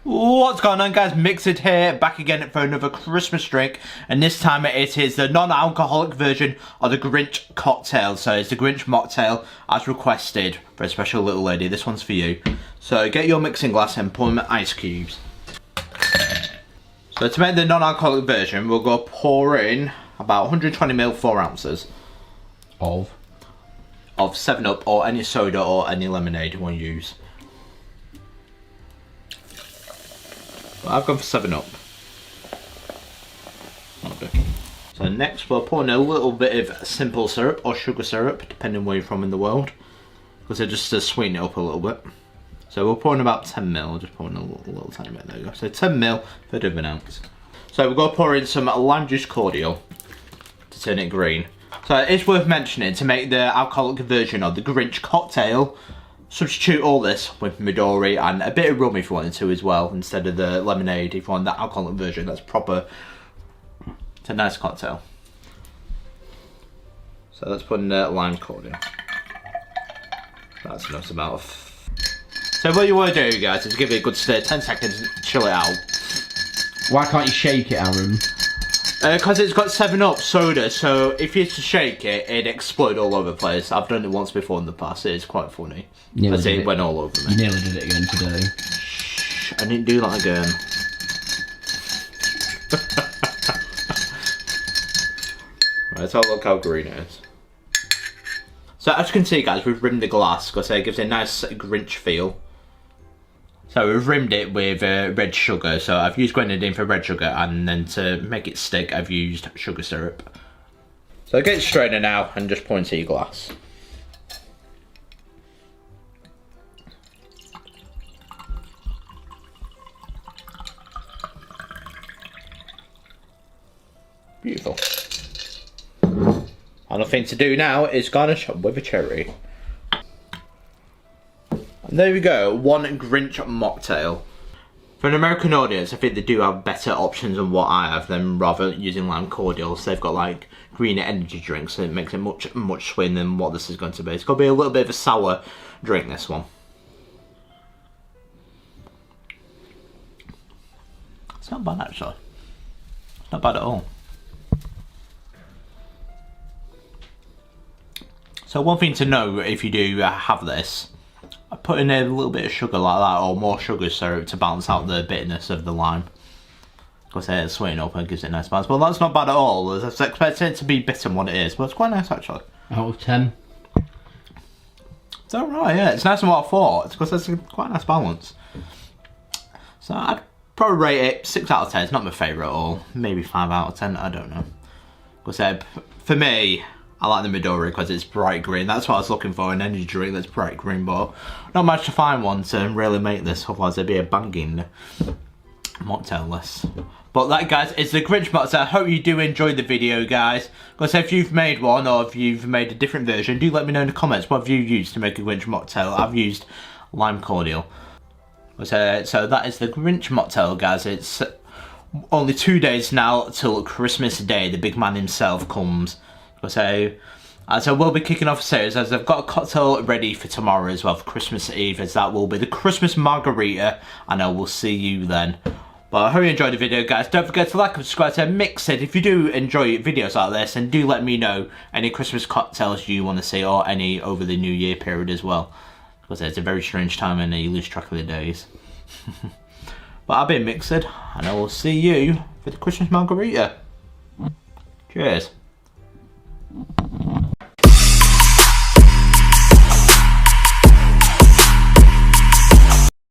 What's going on, guys? MixedSid here, back again for another Christmas drink, and this time it is the non-alcoholic version of the Grinch cocktail. So it's the Grinch Mocktail as requested for a special little lady. This one's for you. So get your mixing glass and pour in ice cubes. So to make the non-alcoholic version, we'll go pour in about 120ml, 4 ounces of 7-Up or any soda or any lemonade you want to use. I've gone for 7-Up. Okay. So next we'll pour in a little bit of simple syrup or sugar syrup, depending where you're from in the world, because they're just to sweeten it up a little bit. So we'll pour in about 10ml, just pour in a little tiny bit, there you go. So 10ml, third of an ounce. So we're going to pour in some lime juice cordial to turn it green. So it's worth mentioning, to make the alcoholic version of the Grinch cocktail, substitute all this with Midori and a bit of rum if you wanted to as well, instead of the lemonade if you want that alcoholic version. That's proper. It's a nice cocktail. So let's put in lime cordial. That's enough amount of. So what you want to do, guys, is give it a good stir, 10 seconds, chill it out. Why can't you shake it, Aaron? Because it's got 7-Up soda, so if you used to shake it, it'd explode all over the place. I've done it once before in the past, it's quite funny. As it went all over me. You nearly did it again today. Shh, I didn't do that again. Right, so look how green it is. So as you can see, guys, we've rimmed the glass, because it gives it a nice Grinch feel. So we've rimmed it with red sugar, so I've used grenadine for red sugar, and then to make it stick I've used sugar syrup. So get it strainer now and just pour into your glass. Beautiful. And the thing to do now is garnish with a cherry. And there we go, one Grinch Mocktail. For an American audience, I think they do have better options than what I have, than rather using lime cordial. So they've got like green energy drinks, so it makes it much sweeter than what this is going to be. It's going to be a little bit of a sour drink, this one. It's not bad actually. It's not bad at all. So one thing to know if you do have this, I put in a little bit of sugar like that, or more sugar syrup, to balance out the bitterness of the lime. Because it's sweetening up and gives it a nice balance. But that's not bad at all. I was expecting it to be bitter than what it is, but it's quite nice actually. Out of 10? It's alright, yeah. It's nicer than what I thought. It's because it's quite a nice balance. So I'd probably rate it 6 out of 10. It's not my favourite at all. Maybe 5 out of 10, I don't know. Because for me, I like the Midori because it's bright green. That's what I was looking for, an energy drink that's bright green, but not much to find one to really make this, otherwise it'd be a banging mocktail list. But that, guys, is the Grinch Mocktail. I hope you do enjoy the video, guys. Because if you've made one, or if you've made a different version, do let me know in the comments what have you used to make a Grinch Mocktail. I've used lime cordial. So that is the Grinch Mocktail, guys. It's only 2 days now till Christmas Day. The big man himself comes. So we'll be kicking off a series, as I've got a cocktail ready for tomorrow as well, for Christmas Eve, as that will be the Christmas margarita, and I will see you then. But I hope you enjoyed the video, guys. Don't forget to like and subscribe to MixedSid if you do enjoy videos like this, and do let me know any Christmas cocktails you want to see, or any over the New Year period as well, because it's a very strange time and you lose track of the days. But I've been MixedSid, and I will see you for the Christmas margarita. Cheers.